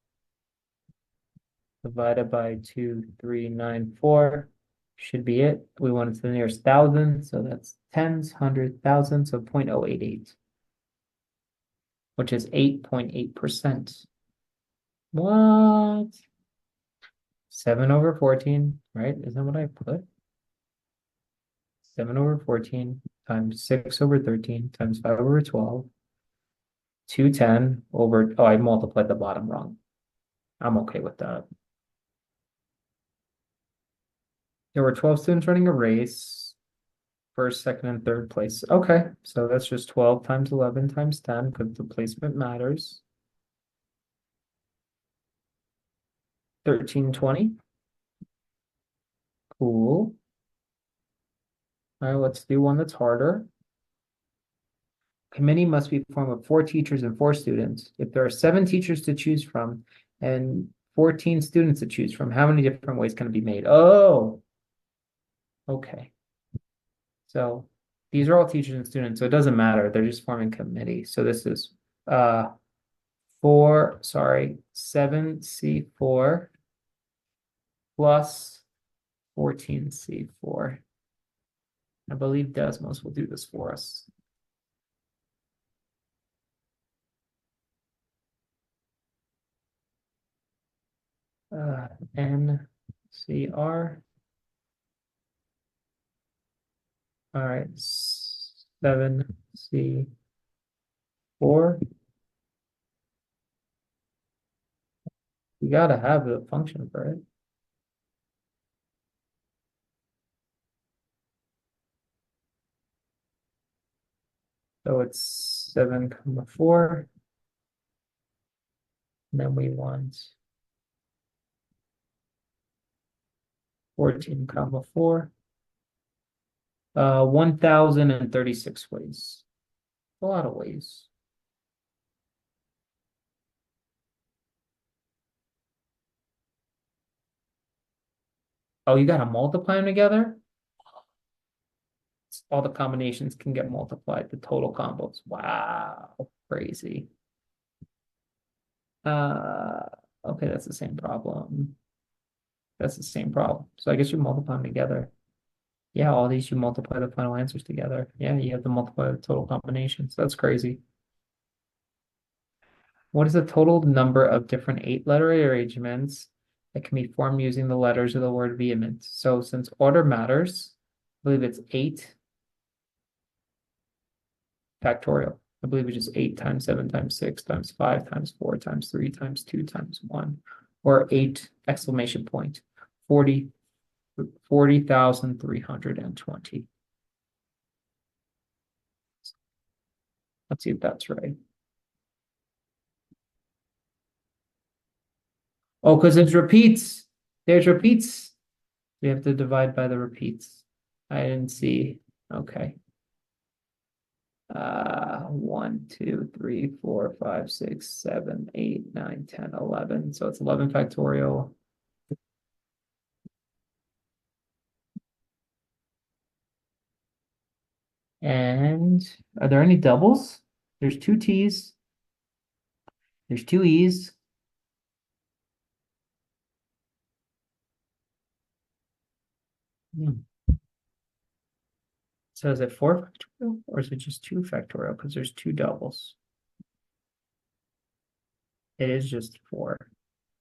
divided by 2394 should be it. We want it to the nearest thousand, so that's tens, hundred, thousand, so 0.088, which is 8.8%. What? 7 over 14, right? Isn't that what I put? 7 over 14 times 6 over 13 times 5 over 12. 210 over, oh, I multiplied the bottom wrong. I'm okay with that. There were 12 students running a race, first, second, and third place. Okay, so that's just 12 times 11 times 10 because the placement matters. 1320. Cool. All right, let's do one that's harder. Committee must be formed of 4 teachers and 4 students. If there are 7 teachers to choose from and 14 students to choose from, how many different ways can it be made? Oh, okay. So these are all teachers and students, so it doesn't matter. They're just forming committee. So this is 7C4 plus 14C4. I believe Desmos will do this for us. NCR. All right, 7C4. We gotta have a function for it. So it's 7,4. And then we want 14 comma 4. 1036 ways. A lot of ways. Oh, you gotta multiply them together? All the combinations can get multiplied, the total combos. Wow, crazy. Uh, okay, that's the same problem. That's the same problem. So I guess you multiply them together. Yeah, all these you multiply the final answers together. Yeah, you have to multiply the total combinations. That's crazy. What is the total number of different 8-letter arrangements that can be formed using the letters of the word vehement? So since order matters, I believe it's 8 factorial. I believe it's just 8 times 7 times 6 times 5 times 4 times 3 times 2 times 1, or 8 exclamation point, 40,320. Let's see if that's right. Oh, because there's repeats. There's repeats. We have to divide by the repeats. I didn't see. Okay. 1, 2, 3, 4, 5, 6, 7, 8, 9, 10, 11. So it's 11 factorial. And are there any doubles? There's 2 T's. There's 2 E's. Hmm. So is it 4 factorial or is it just 2 factorial? Because there's 2 doubles. It is just 4.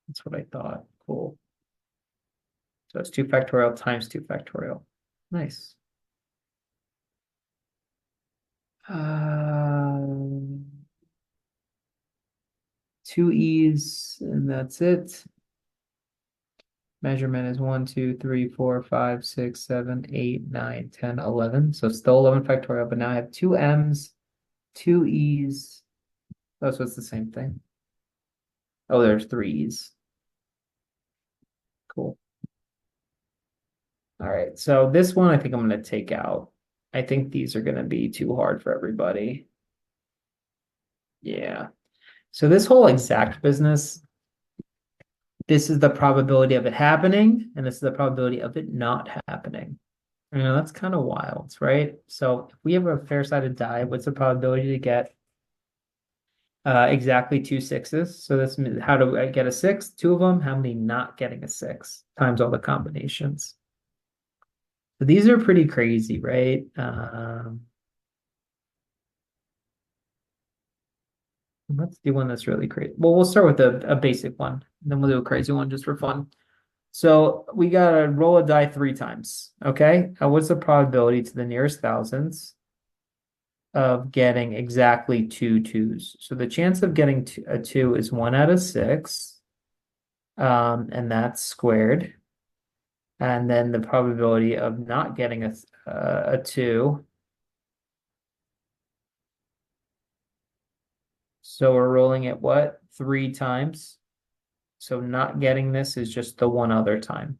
That's what I thought. Cool. So it's 2 factorial times 2 factorial. Nice. Um, 2 E's, and that's it. Measurement is 1, 2, 3, 4, 5, 6, 7, 8, 9, 10, 11. So still 11 factorial, but now I have 2 M's, 2 E's. That's what's the same thing. Oh, there's 3 E's. Cool. All right, so this one I think I'm going to take out. I think these are going to be too hard for everybody. Yeah. So this whole exact business, this is the probability of it happening, and this is the probability of it not happening. You know, that's kind of wild, right? So if we have a fair-sided die, what's the probability to get exactly 2 6s? So this means how do I get a 6? 2 of them. How many not getting a 6 times all the combinations? So these are pretty crazy, right? Let's do one that's really crazy. Well, we'll start with a basic one, and then we'll do a crazy one just for fun. So we gotta roll a die 3 times. Okay. What's the probability to the nearest thousands of getting exactly 2 2s? So the chance of getting a 2 is 1 out of 6. And that's squared. And then the probability of not getting a 2. So we're rolling it what? 3 times. So not getting this is just the one other time.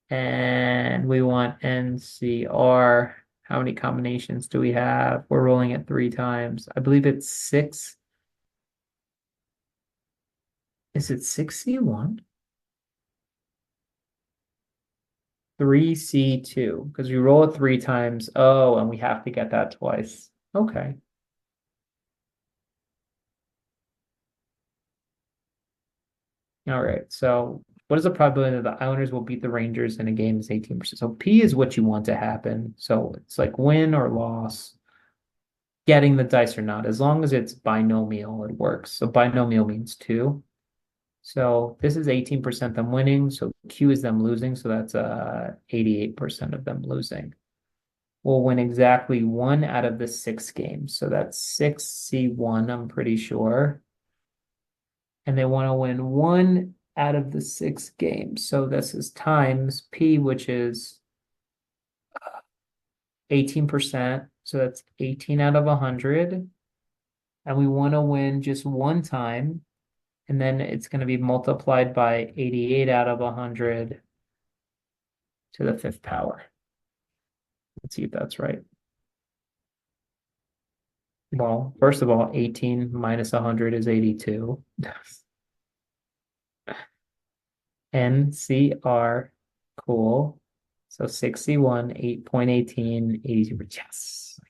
And we want NCR. How many combinations do we have? We're rolling it 3 times. I believe it's 6. Is it 6C1? 3C2, because we roll it 3 times. Oh, and we have to get that twice. Okay. All right. So what is the probability that the Islanders will beat the Rangers in a game is 18%. So P is what you want to happen. So it's like win or loss, getting the dice or not. As long as it's binomial, it works. So binomial means 2. So this is 18% them winning. So Q is them losing. So that's 88% of them losing. We'll win exactly 1 out of the 6 games. So that's 6C1, I'm pretty sure. And they want to win 1 out of the 6 games. So this is times P, which is 18%. So that's 18 out of 100. And we want to win just 1 time. And then it's going to be multiplied by 88 out of 100. to the fifth power. Let's see if that's right. Well, first of all, 18 minus 100 is 82. NCR, cool. So 61, 8.18, 82. Yes.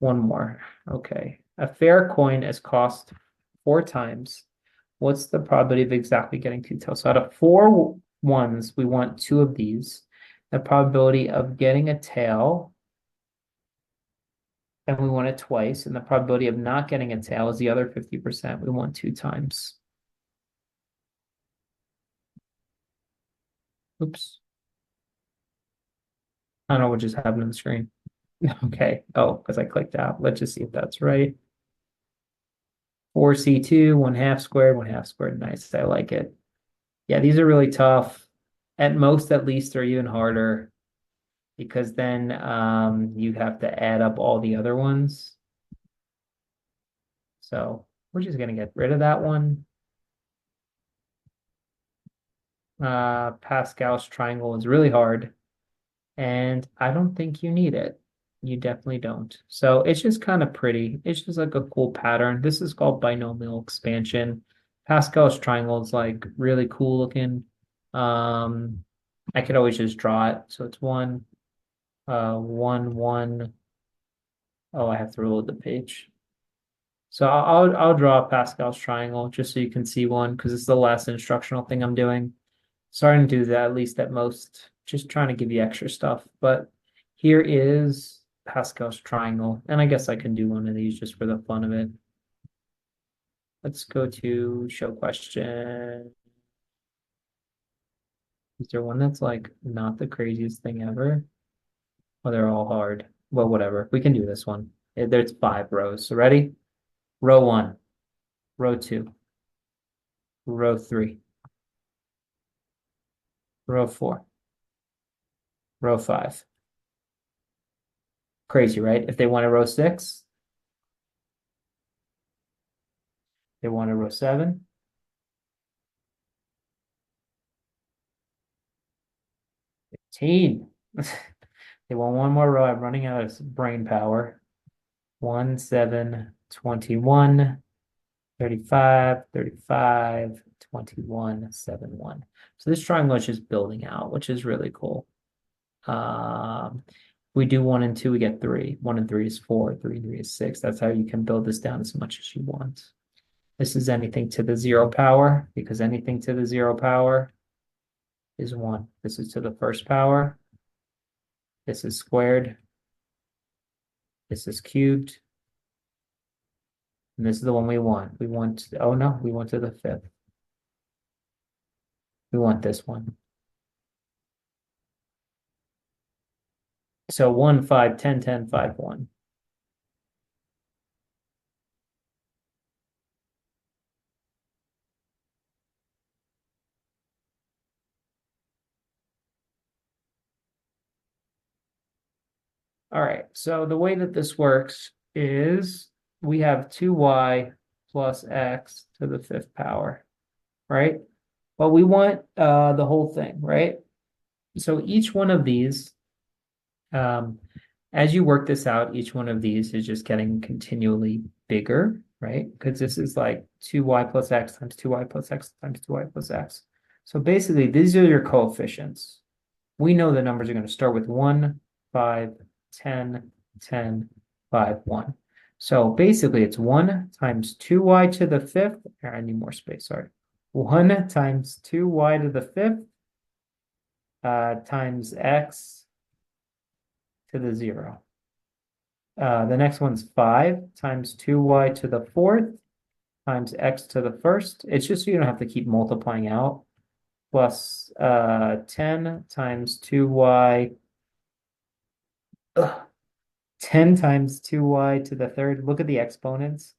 One more. Okay. A fair coin is cost 4 times. What's the probability of exactly getting 2 tails? So out of 4 ones, we want 2 of these. The probability of getting a tail, and we want it twice, and the probability of not getting a tail is the other 50%. We want 2 times. Oops. I don't know what just happened on the screen. Okay. Oh, because I clicked out. Let's just see if that's right. 4C2, 1/2 squared, 1/2 squared. Nice. I like it. Yeah, these are really tough. At most, at least, they're even harder because then you have to add up all the other ones. So we're just going to get rid of that one. Pascal's triangle is really hard, and I don't think you need it. You definitely don't. So it's just kind of pretty. It's just like a cool pattern. This is called binomial expansion. Pascal's triangle is like really cool looking. I could always just draw it. So it's 1, 1, 1. Oh, I have to reload the page. So I'll draw Pascal's triangle just so you can see one because it's the last instructional thing I'm doing. Starting to do that at least at most, just trying to give you extra stuff. But here is Pascal's triangle, and I guess I can do one of these just for the fun of it. Let's go to show question. Is there one that's like not the craziest thing ever? Well, they're all hard. Well, whatever. We can do this one. There's 5 rows. So ready? Row 1, row 2, row 3, row 4, row 5. Crazy, right? If they want a row 6, they want a row 7. 15. They want one more row. I'm running out of brain power. 1, 7, 21, 35, 35, 21, 7, 1. So this triangle is just building out, which is really cool. We do 1 and 2, we get 3. 1 and 3 is 4, 3 and 3 is 6. That's how you can build this down as much as you want. This is anything to the 0 power, because anything to the 0 power is 1. This is to the first power. This is squared. This is cubed. And this is the one we want. We want, oh no, we want to the 5th. We want this one. So 1, 5, 10, 10, 5, 1. All right, so the way that this works is we have 2y plus x to the 5th power, right? Well, we want the whole thing, right? So each one of these, as you work this out, each one of these is just getting continually bigger, right? Because this is like 2y plus x times 2y plus x times 2y plus x. So basically, these are your coefficients. We know the numbers are going to start with 1, 5, 10, 10, 5, 1. So basically, it's 1 times 2y to the 5th. I need more space, sorry. 1 times 2y to the 5th times x to the 0. The next one's 5 times 2y to the 4th times x to the 1st. It's just so you don't have to keep multiplying out. Plus 10 times 2y. 10 times 2y to the 3rd. Look at the exponents.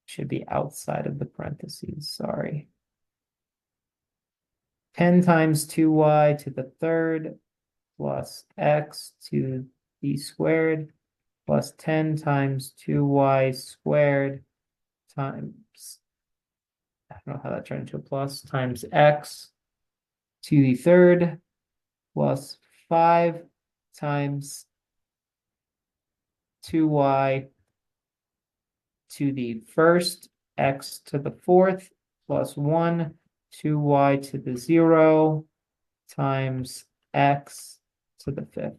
Should be outside of the parentheses. Sorry. 10 times 2y to the 3rd plus x to the squared plus 10 times 2y squared times, I don't know how that turned into a plus, times x to the third plus 5 times 2y to the first x to the fourth plus 1 2y to the 0 times x to the fifth.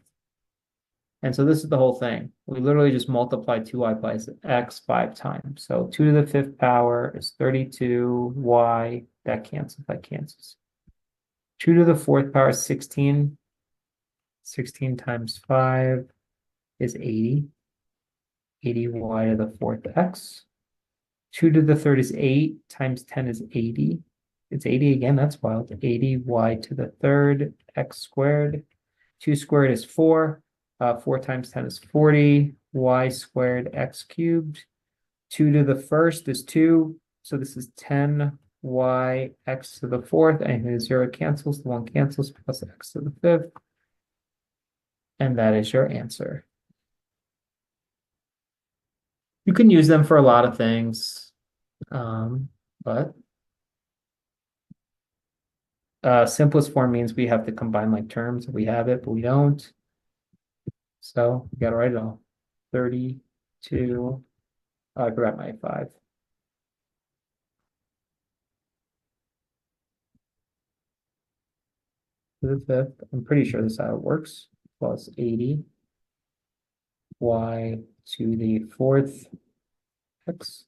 And so this is the whole thing. We literally just multiply 2y plus x 5 times. So 2 to the fifth power is 32y. That cancels, that cancels. 2 to the fourth power is 16. 16 times 5 is 80. 80y to the fourth x. 2 to the third is 8 times 10 is 80. It's 80 again, that's wild. 80y to the third x squared. 2 squared is 4. 4 times 10 is 40. Y squared x cubed. 2 to the first is 2. So this is 10y x to the fourth. And the 0 cancels. The 1 cancels plus x to the fifth. And that is your answer. You can use them for a lot of things, but simplest form means we have to combine like terms. We have it, but we don't. So we gotta write it all. 32. I forgot my 5. To the fifth. I'm pretty sure this is how it works. Plus 80 y to the fourth x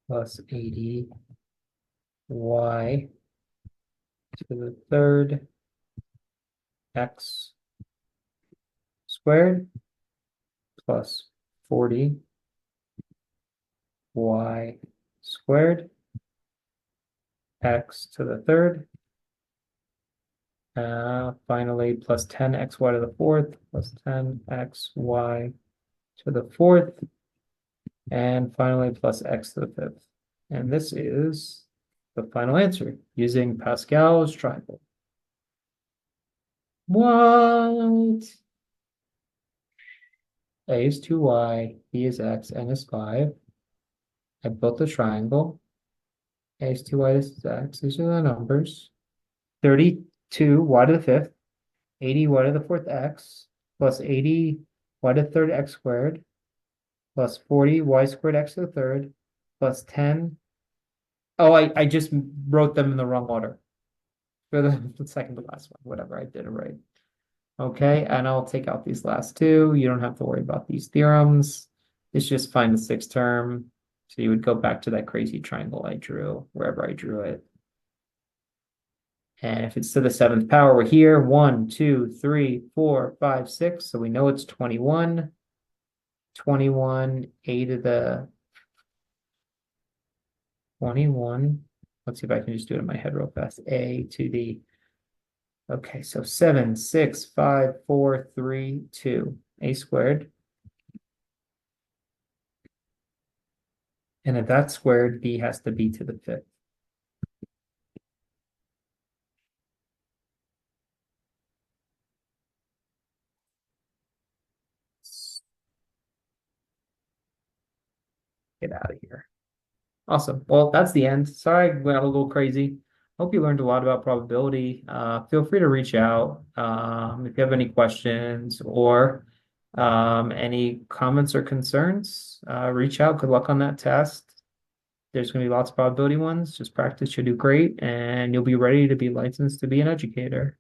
plus 80 y to the third x squared plus 40 y squared x to the third. Finally, plus 10xy to the fourth plus 10xy to the fourth. And finally, plus x to the fifth. And this is the final answer using Pascal's triangle. What? A is 2y, B is x, N is 5. I built the triangle. A is 2y, this is x. These are the numbers. 32y to the fifth, 80y to the fourth x, plus 80y to the third x squared, plus 40y squared x to the third, plus 10. Oh, I just wrote them in the wrong order. For the second to last one, whatever, I did it right. Okay, and I'll take out these last two. You don't have to worry about these theorems. It's just find the sixth term. So you would go back to that crazy triangle I drew, wherever I drew it. And if it's to the seventh power, we're here. 1, 2, 3, 4, 5, 6. So we know it's 21. 21, a to the 21. Let's see if I can just do it in my head real fast. A to the, okay, so 7, 6, 5, 4, 3, 2. A squared. And if that's squared, B has to be to the fifth. Get out of here. Awesome. Well, that's the end. Sorry, I went a little crazy. Hope you learned a lot about probability. Feel free to reach out if you have any questions or any comments or concerns. Reach out. Good luck on that test. There's going to be lots of probability ones. Just practice. You'll do great, and you'll be ready to be licensed to be an educator.